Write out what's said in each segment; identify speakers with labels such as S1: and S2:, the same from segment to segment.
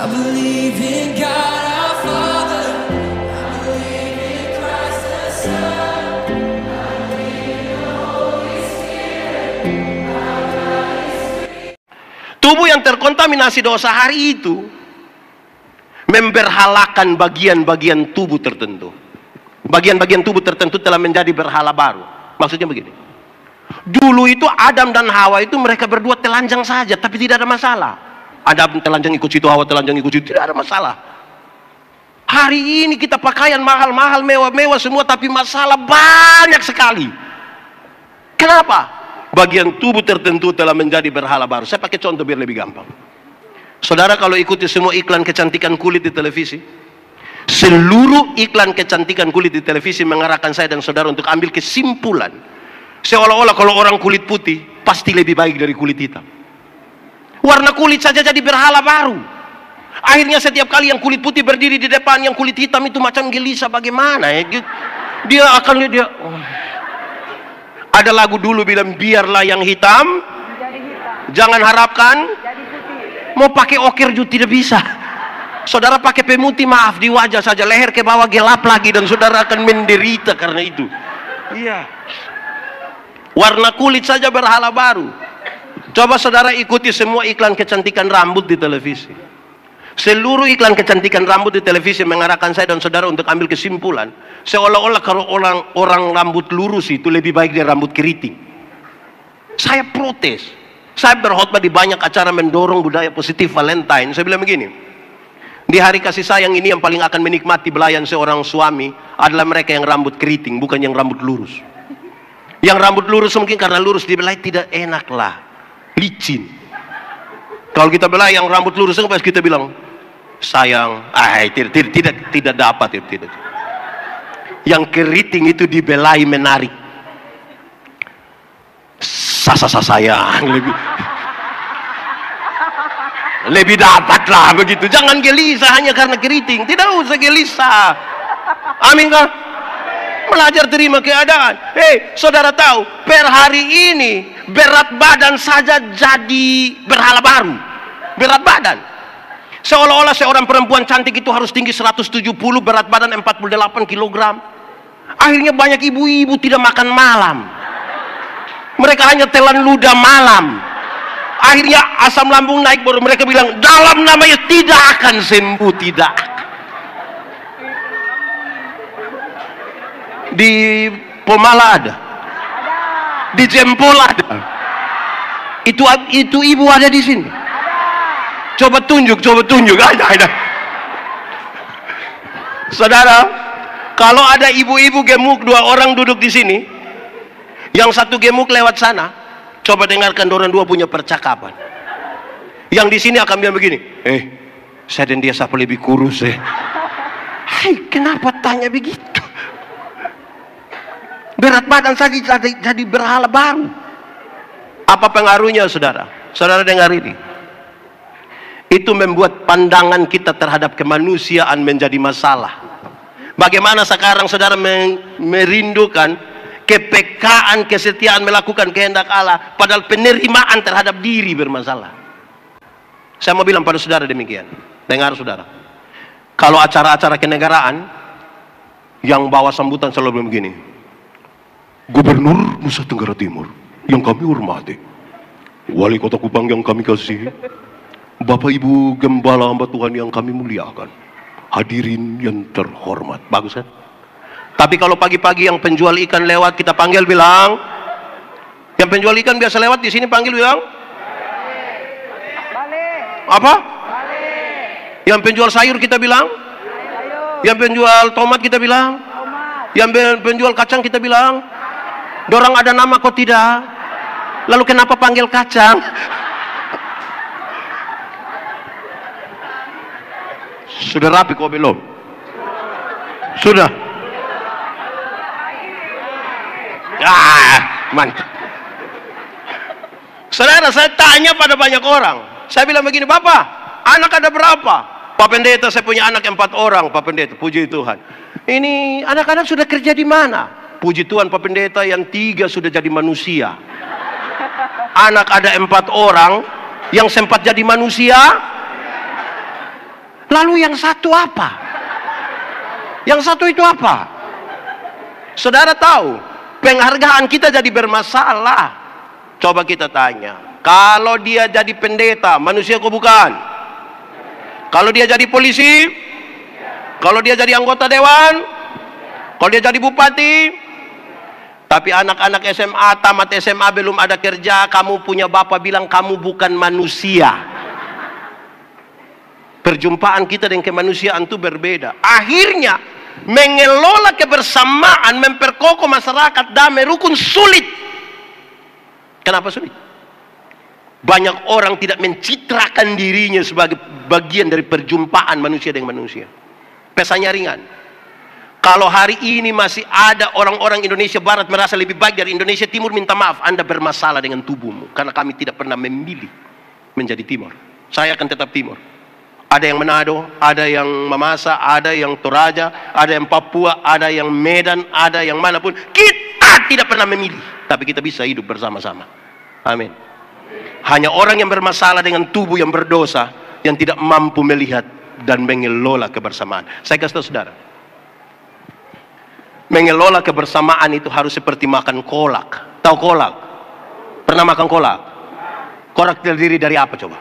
S1: I believe in God our Father. I believe in Christ the Son. I believe in the Holy Spirit.
S2: Tubuh yang terkontaminasi dosa hari itu memberhalakan bagian-bagian tubuh tertentu. Bagian-bagian tubuh tertentu telah menjadi berhala baru. Maksudnya begini. Dulu itu Adam dan Hawa itu mereka berdua telanjang saja, tapi tidak ada masalah. Adam telanjang ikut situ, Hawa telanjang ikut situ, tidak ada masalah. Hari ini kita pakaian mahal-mahal, mewah-mewah semua, tapi masalah banyak sekali. Kenapa? Bagian tubuh tertentu telah menjadi berhala baru. Saya pakai contoh biar lebih gampang. Saudara kalau ikuti semua iklan kecantikan kulit di televisi, seluruh iklan kecantikan kulit di televisi mengarahkan saya dan saudara untuk ambil kesimpulan seolah-olah kalau orang kulit putih pasti lebih baik dari kulit hitam. Warna kulit saja jadi berhala baru. Akhirnya setiap kali yang kulit putih berdiri di depan yang kulit hitam itu macam gelisah bagaimana ya. Dia akan ada lagu dulu bilang biarlah yang hitam jangan harapkan mau pakai okir juga tidak bisa. Saudara pakai pemutih maaf di wajah saja, leher ke bawah gelap lagi dan saudara akan menderita karena itu. Iya. Warna kulit saja berhala baru. Coba saudara ikuti semua iklan kecantikan rambut di televisi. Seluruh iklan kecantikan rambut di televisi mengarahkan saya dan saudara untuk ambil kesimpulan seolah-olah kalau orang rambut lurus itu lebih baik dari rambut keriting. Saya protes. Saya berkhotbah di banyak acara mendorong budaya positif Valentine. Saya bilang begini, di hari kasih sayang ini yang paling akan menikmati belayan seorang suami adalah mereka yang rambut keriting, bukan yang rambut lurus. Yang rambut lurus mungkin karena lurus dibelai tidak enak lah, licin. Kalau kita belai yang rambut lurus pas kita bilang sayang, tidak dapat itu tidak. Yang keriting itu dibelai menarik. Sayang lebih dapat lah begitu. Jangan gelisah hanya karena keriting. Tidak usah gelisah. Amin kan? Belajar terima keadaan. Saudara tahu per hari ini berat badan saja jadi berhala baru. Berat badan. Seolah-olah seorang perempuan cantik itu harus tinggi 170, berat badan 48 kg. Akhirnya banyak ibu-ibu tidak makan malam. Mereka hanya telan ludah malam. Akhirnya asam lambung naik, baru mereka bilang dalam namanya tidak akan sembuh, tidak. Di Pomala ada, di Jempol ada. Itu ibu ada di sini. Coba tunjuk, ada. Saudara, kalau ada ibu-ibu gemuk 2 orang duduk di sini, yang satu gemuk lewat sana, coba dengarkan orang 2 punya percakapan. Yang di sini akan bilang begini, saya dan dia siapa lebih kurus kenapa tanya begitu? Berat badan saja jadi berhala baru. Apa pengaruhnya saudara? Saudara dengar ini. Itu membuat pandangan kita terhadap kemanusiaan menjadi masalah. Bagaimana sekarang saudara merindukan kepekaan, kesetiaan melakukan kehendak Allah, padahal penerimaan terhadap diri bermasalah. Saya mau bilang pada saudara demikian. Dengar saudara, kalau acara-acara kenegaraan yang bawa sambutan selalu begini, Gubernur Nusa Tenggara Timur yang kami hormati, Wali Kota Kupang yang kami kasih, Bapak Ibu Gembala hamba Tuhan yang kami muliakan, hadirin yang terhormat. Bagus kan? Tapi kalau pagi-pagi yang penjual ikan lewat kita panggil bilang, yang penjual ikan biasa lewat di sini panggil bilang, apa? Yang penjual sayur kita bilang, yang penjual tomat kita bilang, yang penjual kacang kita bilang, dorang ada nama kok tidak? Lalu kenapa panggil kacang? Sudah rapi kok belum? Sudah. Mantap. Saudara, saya tanya pada banyak orang. Saya bilang begini, Bapak, anak ada berapa? Pak Pendeta, saya punya anak 4 orang, Pak Pendeta, puji Tuhan. Ini anak-anak sudah kerja di mana? Puji Tuhan Pak Pendeta, yang 3 sudah jadi manusia. Anak ada 4 orang, yang sempat jadi manusia Lalu yang satu apa? Yang satu itu apa? Saudara tahu, penghargaan kita jadi bermasalah. Coba kita tanya, kalau dia jadi pendeta, manusia kok bukan? Kalau dia jadi polisi, kalau dia jadi anggota dewan, kalau dia jadi bupati, tapi anak-anak SMA, tamat SMA belum ada kerja, kamu punya bapak bilang kamu bukan manusia. Perjumpaan kita dengan kemanusiaan itu berbeda. Akhirnya mengelola kebersamaan, memperkokoh masyarakat damai rukun sulit. Kenapa sulit? Banyak orang tidak mencitrakan dirinya sebagai bagian dari perjumpaan manusia dengan manusia. Pesannya ringan. Kalau hari ini masih ada orang-orang Indonesia Barat merasa lebih baik dari Indonesia Timur, minta maaf, Anda bermasalah dengan tubuhmu. Karena kami tidak pernah memilih menjadi Timur. Saya akan tetap Timur. Ada yang Manado, ada yang Mamasa, ada yang Toraja, ada yang Papua, ada yang Medan, ada yang manapun. Kita tidak pernah memilih, tapi kita bisa hidup bersama-sama. Amin. Hanya orang yang bermasalah dengan tubuh yang berdosa, yang tidak mampu melihat dan mengelola kebersamaan. Saya kasih tahu saudara, mengelola kebersamaan itu harus seperti makan kolak. Tahu kolak? Pernah makan kolak? Kolak terdiri dari apa coba?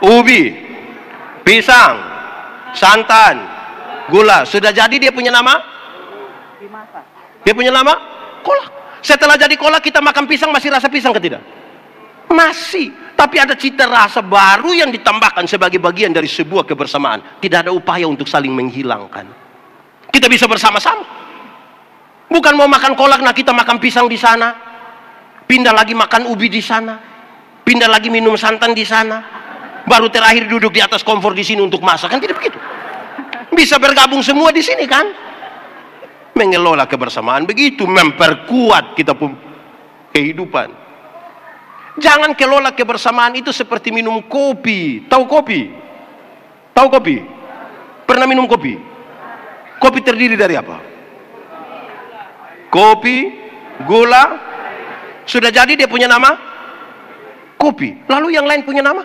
S2: Ubi, pisang, santan, gula. Sudah jadi dia punya nama? Dia punya nama? Kolak. Setelah jadi kolak kita makan pisang, masih rasa pisang ke tidak? Masih. Tapi ada cita rasa baru yang ditambahkan sebagai bagian dari sebuah kebersamaan. Tidak ada upaya untuk saling menghilangkan. Kita bisa bersama-sama. Bukan mau makan kolak, nah kita makan pisang di sana, pindah lagi makan ubi di sana, pindah lagi minum santan di sana, baru terakhir duduk di atas kompor di sini untuk masak. Kan tidak begitu. Bisa bergabung semua di sini kan? Mengelola kebersamaan begitu, memperkuat kita pun kehidupan. Jangan kelola kebersamaan itu seperti minum kopi. Tahu kopi? Tahu kopi? Pernah minum kopi? Kopi terdiri dari apa? Kopi, gula. Sudah jadi dia punya nama? Kopi. Lalu yang lain punya nama?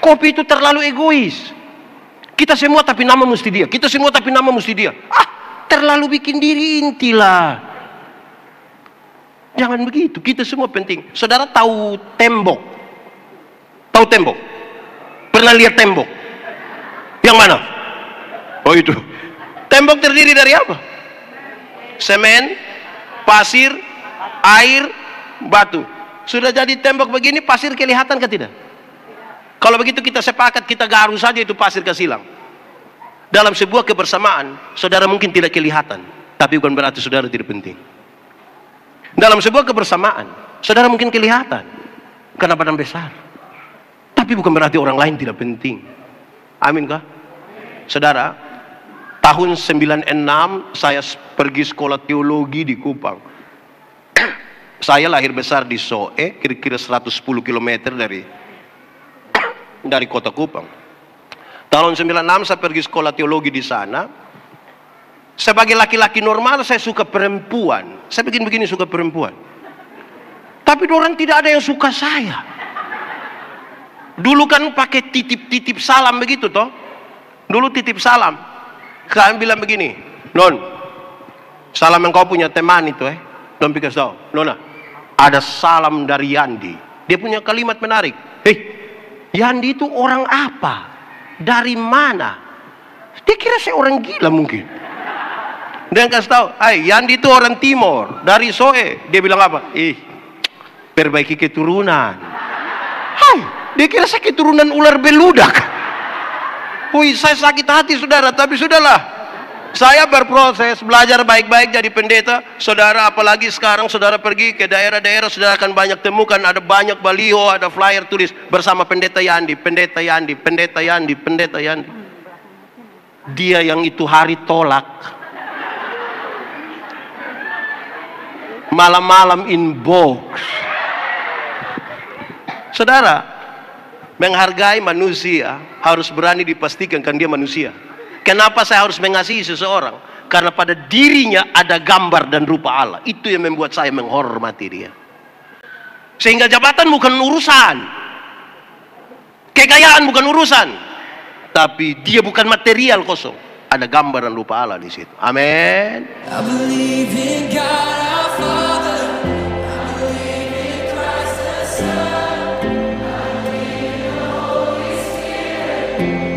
S2: Kopi itu terlalu egois. Kita semua tapi nama mesti dia. Kita semua tapi nama mesti dia. Terlalu bikin diri intilah. Jangan begitu. Kita semua penting. Saudara tahu tembok? Tahu tembok? Pernah lihat tembok? Yang mana? Oh itu. Tembok terdiri dari apa? Semen, pasir, air, batu. Sudah jadi tembok begini, pasir kelihatan ke tidak? Kalau begitu kita sepakat, kita garu saja itu pasir ke silang. Dalam sebuah kebersamaan, saudara mungkin tidak kelihatan, tapi bukan berarti saudara tidak penting. Dalam sebuah kebersamaan, saudara mungkin kelihatan karena badan besar, tapi bukan berarti orang lain tidak penting. Amin kah? Saudara, tahun 96 saya pergi sekolah teologi di Kupang. Saya lahir besar di Soe, kira-kira 110 km dari kota Kupang. Tahun 96 saya pergi sekolah teologi di sana. Sebagai laki-laki normal saya suka perempuan. Saya begini suka perempuan. Tapi orang tidak ada yang suka saya. Dulu kan pakai titip-titip salam begitu toh. Dulu titip salam. Kalian bilang begini, Non, salam yang kau punya teman itu Don pikir tahu, Nona, ada salam dari Yandi. Dia punya kalimat menarik. Hei, Yandi itu orang apa? Dari mana? Dia kira saya orang gila mungkin. Dia kasih tahu, Yandi itu orang Timor, dari Soe. Dia bilang apa? Perbaiki keturunan. Dia kira saya keturunan ular beludak. Saya sakit hati saudara, tapi sudahlah. Saya berproses, belajar baik-baik jadi pendeta. Saudara, apalagi sekarang saudara pergi ke daerah-daerah, saudara akan banyak temukan ada banyak baliho, ada flyer tulis bersama pendeta Yandi, pendeta Yandi, pendeta Yandi, pendeta Yandi. Dia yang itu hari tolak, malam-malam inbox. Saudara, menghargai manusia harus berani dipastikan kan dia manusia. Kenapa saya harus mengasihi seseorang? Karena pada dirinya ada gambar dan rupa Allah. Itu yang membuat saya menghormati dia. Sehingga jabatan bukan urusan, kekayaan bukan urusan, Tetapi dia bukan material kosong. Ada gambaran rupa Allah di situ. Amin.
S1: I believe in God our Father. I believe in Christ the Son. I believe in the Holy Spirit.